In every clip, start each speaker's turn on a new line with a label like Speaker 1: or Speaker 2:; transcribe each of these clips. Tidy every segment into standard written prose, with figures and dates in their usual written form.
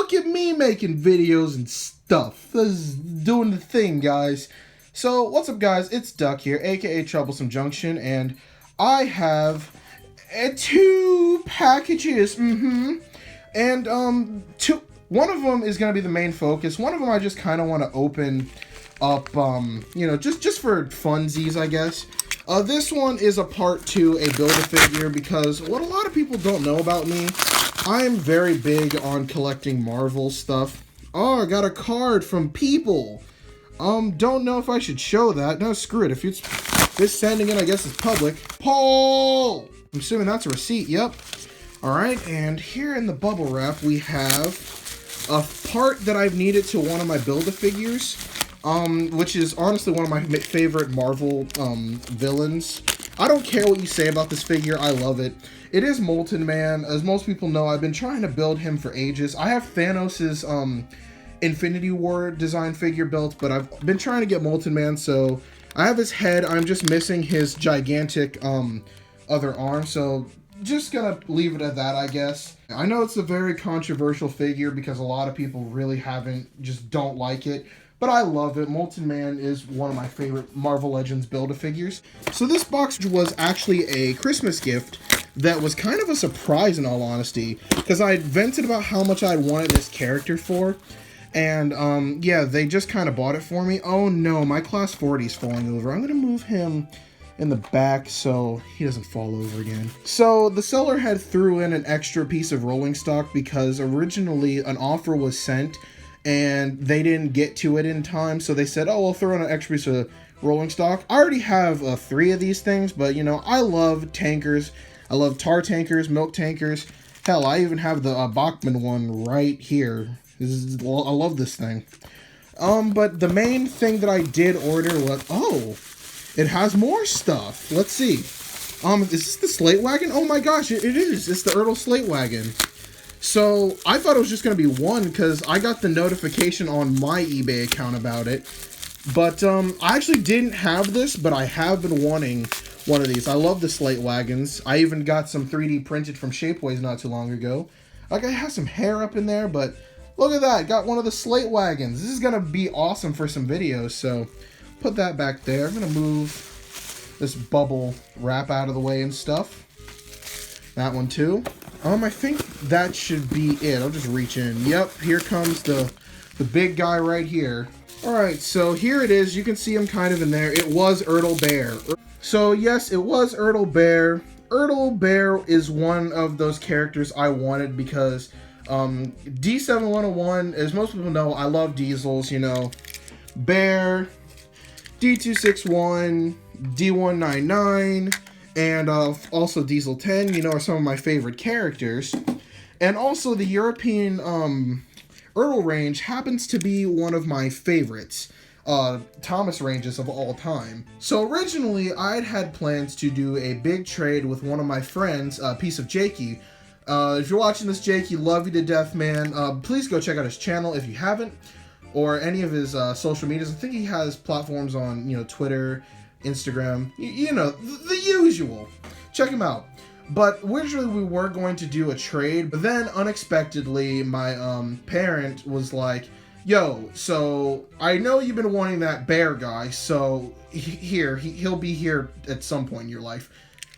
Speaker 1: look at me making videos and stuff. This is doing the thing, guys. So, what's up, guys? It's Duck here, aka Troublesome Junction, and I have 2 packages. And one of them is gonna be the main focus. One of them I just kind of want to open up, you know, just for funsies, I guess. This one is a part 2, a Build-A-Figure, because what a lot of people don't know about me, I'm very big on collecting Marvel stuff. Oh, I got a card from People. Don't know if I should show that. No, screw it. If it's this sending it, I guess it's public. Paul! I'm assuming that's a receipt, yep. Alright, and here in the bubble wrap, we have a part that I've needed to one of my Build-A-Figures. Which is honestly one of my favorite Marvel, villains. I don't care what you say about this figure, I love it. It is Molten Man. As most people know, I've been trying to build him for ages. I have Thanos' Infinity War design figure built, but I've been trying to get Molten Man, so I have his head. I'm just missing his gigantic, other arm, so just gonna leave it at that, I guess. I know it's a very controversial figure because a lot of people really just don't like it. But I love it. Molten Man is one of my favorite Marvel Legends Build-A-Figures. So this box was actually a Christmas gift that was kind of a surprise, in all honesty, because I had vented about how much I wanted this character for, and yeah, they just kind of bought it for me. Oh no, my Class 40 is falling over. I'm going to move him in the back so he doesn't fall over again. So the seller had threw in an extra piece of rolling stock because originally an offer was sent and they didn't get to it in time, so they said, oh, we'll throw in an extra piece of rolling stock. I already have 3 of these things, but, you know, I love tankers. I love tar tankers, milk tankers. Hell, I even have the Bachman one right here. I love this thing. But the main thing that I did order was, oh, it has more stuff. Let's see. Is this the Slate Wagon? Oh my gosh, it is. It's the Ertl Slate Wagon. So, I thought it was just going to be one because I got the notification on my eBay account about it. But, I actually didn't have this, but I have been wanting one of these. I love the Slate Wagons. I even got some 3D printed from Shapeways not too long ago. Like, I have some hair up in there, but look at that. Got one of the Slate Wagons. This is going to be awesome for some videos, so put that back there. I'm going to move this bubble wrap out of the way and stuff. That one, too. I think that should be it. I'll just reach in. Yep, here comes the big guy right here. Alright, so here it is. You can see him kind of in there. It was Ertl Bear. So, yes, it was Ertl Bear. Ertl Bear is one of those characters I wanted because D7101, as most people know, I love diesels, you know. Bear, D261, D199... and also Diesel 10, you know, are some of my favorite characters. And also the European Ertl range happens to be one of my favorites Thomas ranges of all time. So originally, I'd had plans to do a big trade with one of my friends, Piece of Jakey. If you're watching this, Jakey, love you to death, man. Please go check out his channel if you haven't, or any of his social medias. I think he has platforms on, you know, Twitter, Instagram, you know, the usual. Check him out. But originally we were going to do a trade, but then unexpectedly my parent was like, yo, so I know you've been wanting that bear guy, so he'll be here at some point in your life.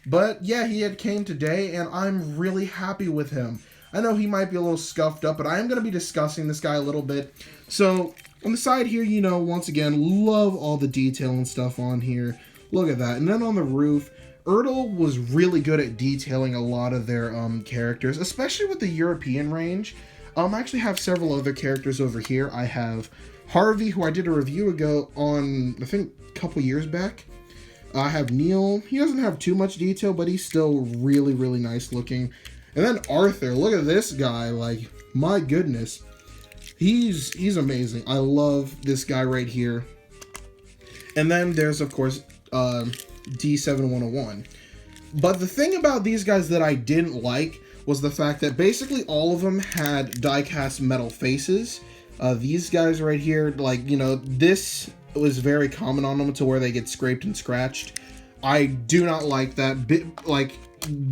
Speaker 1: But yeah, he had came today and I'm really happy with him. I know he might be a little scuffed up, but I am going to be discussing this guy a little bit. So on the side here, you know, once again, love all the detail and stuff on here. Look at that. And then on the roof, Ertl was really good at detailing a lot of their characters, especially with the European range. I actually have several other characters over here. I have Harvey, who I did a review ago on, I think, a couple years back. I have Neil. He doesn't have too much detail, but he's still really, really nice looking. And then Arthur. Look at this guy. Like, my goodness. He's amazing. I love this guy right here. And then there's, of course, D7101. But the thing about these guys that I didn't like was the fact that basically all of them had die-cast metal faces. These guys right here, like, you know, this was very common on them to where they get scraped and scratched. I do not like that. Like,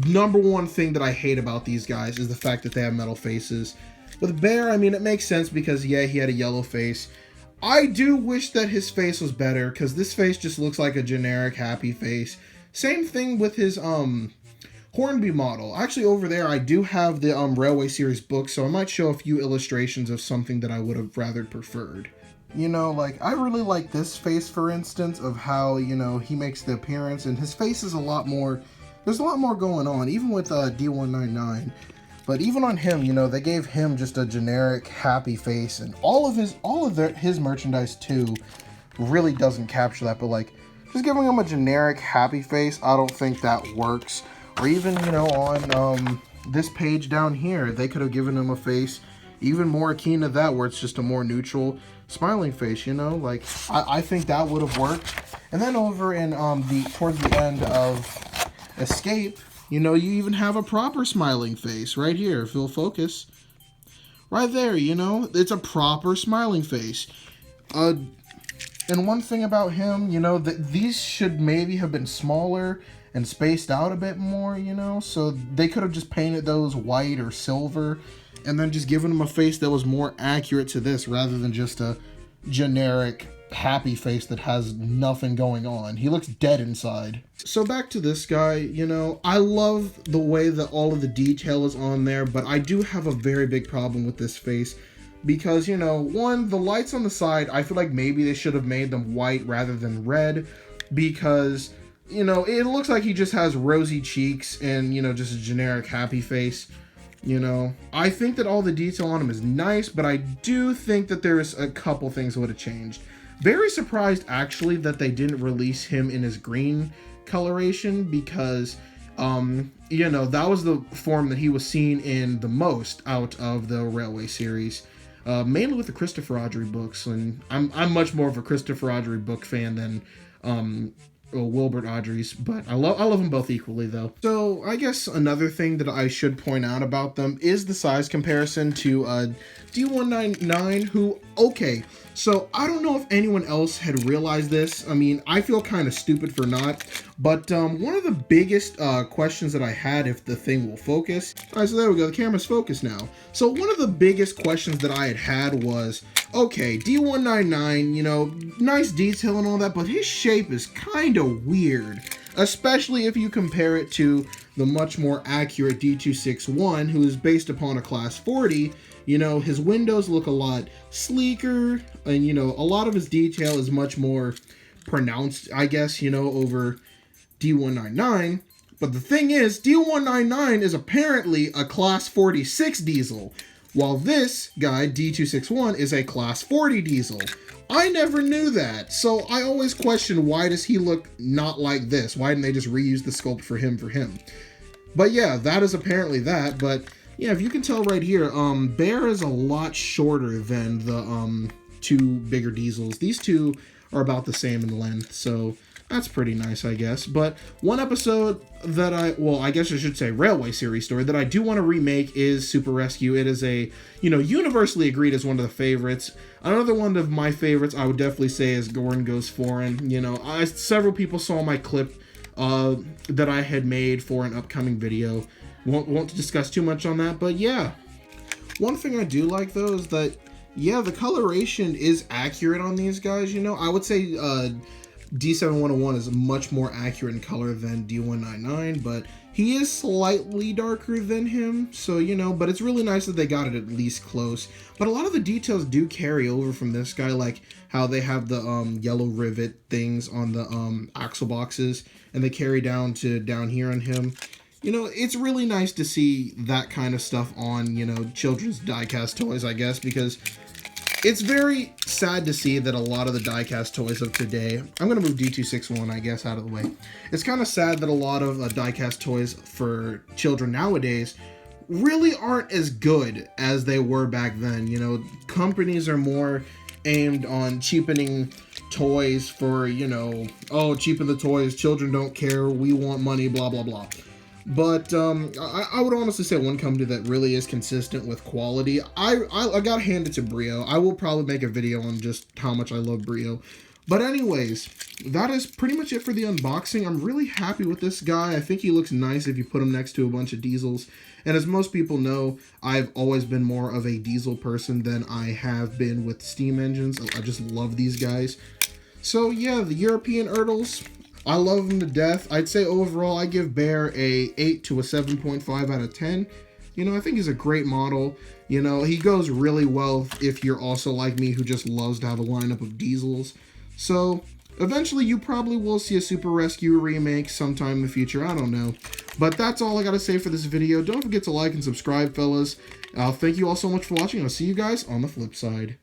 Speaker 1: number one thing that I hate about these guys is the fact that they have metal faces. With Bear, I mean, it makes sense because, yeah, he had a yellow face. I do wish that his face was better, because this face just looks like a generic happy face. Same thing with his, Hornby model. Actually, over there, I do have the, Railway Series book, so I might show a few illustrations of something that I would have rather preferred. You know, like, I really like this face, for instance, of how, you know, he makes the appearance, and his face is a lot more, there's a lot more going on, even with, D199. But even on him, you know, they gave him just a generic happy face, and all of his merchandise too really doesn't capture that. But like, just giving him a generic happy face, I don't think that works. Or even, you know, on this page down here, they could have given him a face even more akin to that, where it's just a more neutral smiling face. You know, like I think that would have worked. And then over in towards the end of Escape, you know, you even have a proper smiling face right here. If you'll focus. Right there, you know, it's a proper smiling face. And one thing about him, you know, these should maybe have been smaller and spaced out a bit more, you know, so they could have just painted those white or silver and then just given him a face that was more accurate to this rather than just a generic happy face that has nothing going on. He looks dead inside. So back to this guy, you know, I love the way that all of the detail is on there, but I do have a very big problem with this face because, you know, one, the lights on the side, I feel like maybe they should have made them white rather than red because, you know, it looks like he just has rosy cheeks and, you know, just a generic happy face. You know, I think that all the detail on him is nice, but I do think that there's a couple things that would have changed. Very surprised, actually, that they didn't release him in his green coloration because, you know, that was the form that he was seen in the most out of the Railway series, mainly with the Christopher Audrey books. And I'm much more of a Christopher Audrey book fan than Wilbert Audrey's, but I love them both equally though. So I guess another thing that I should point out about them is the size comparison to D199, who, okay, so I don't know if anyone else had realized this. I mean, I feel kind of stupid for not, but one of the biggest questions that I had, if the thing will focus. All right, so there we go, the camera's focused now. So one of the biggest questions that I had was, okay, D199, you know, nice detail and all that, but his shape is kind of weird, especially if you compare it to the much more accurate D261, who is based upon a class 40. You know, his windows look a lot sleeker, and, you know, a lot of his detail is much more pronounced, I guess, you know, over D199. But the thing is, D199 is apparently a class 46 diesel, while this guy, D261, is a class 40 diesel. I never knew that, so I always question, why does he look not like this? Why didn't they just reuse the sculpt for him? But yeah, that is apparently that, but yeah, if you can tell right here, Bear is a lot shorter than the two bigger diesels. These two are about the same in length, so that's pretty nice, I guess. But one episode that I guess I should say Railway series story that I do want to remake is Super Rescue. It is a, you know, universally agreed as one of the favorites. Another one of my favorites I would definitely say is Gordon Goes Foreign. You know, several people saw my clip that I had made for an upcoming video. Won't discuss too much on that, but yeah. One thing I do like though is that, yeah, the coloration is accurate on these guys. You know, I would say D7101 is much more accurate in color than D199, but he is slightly darker than him, so, you know, but it's really nice that they got it at least close. But a lot of the details do carry over from this guy, like how they have the yellow rivet things on the axle boxes, and they carry down to down here on him. You know, it's really nice to see that kind of stuff on, you know, children's die-cast toys, I guess, because it's very sad to see that a lot of the die-cast toys of today, I'm going to move D261, I guess, out of the way. It's kind of sad that a lot of die-cast toys for children nowadays really aren't as good as they were back then. You know, companies are more aimed on cheapening toys for, you know, oh, cheapen the toys, children don't care, we want money, blah, blah, blah. But I would honestly say one company that really is consistent with quality, I gotta hand it to Brio. I will probably make a video on just how much I love Brio. But anyways, that is pretty much it for the unboxing. I'm really happy with this guy. I think he looks nice if you put him next to a bunch of diesels. And as most people know, I've always been more of a diesel person than I have been with steam engines. I just love these guys. So yeah, the European Ertls, I love them to death. I'd say overall I give Bear a 8 to a 7.5 out of 10. You know, I think he's a great model. You know, he goes really well if you're also like me who just loves to have a lineup of diesels. So eventually you probably will see a Super Rescue remake sometime in the future. I don't know. But that's all I got to say for this video. Don't forget to like and subscribe, fellas. Thank you all so much for watching. I'll see you guys on the flip side.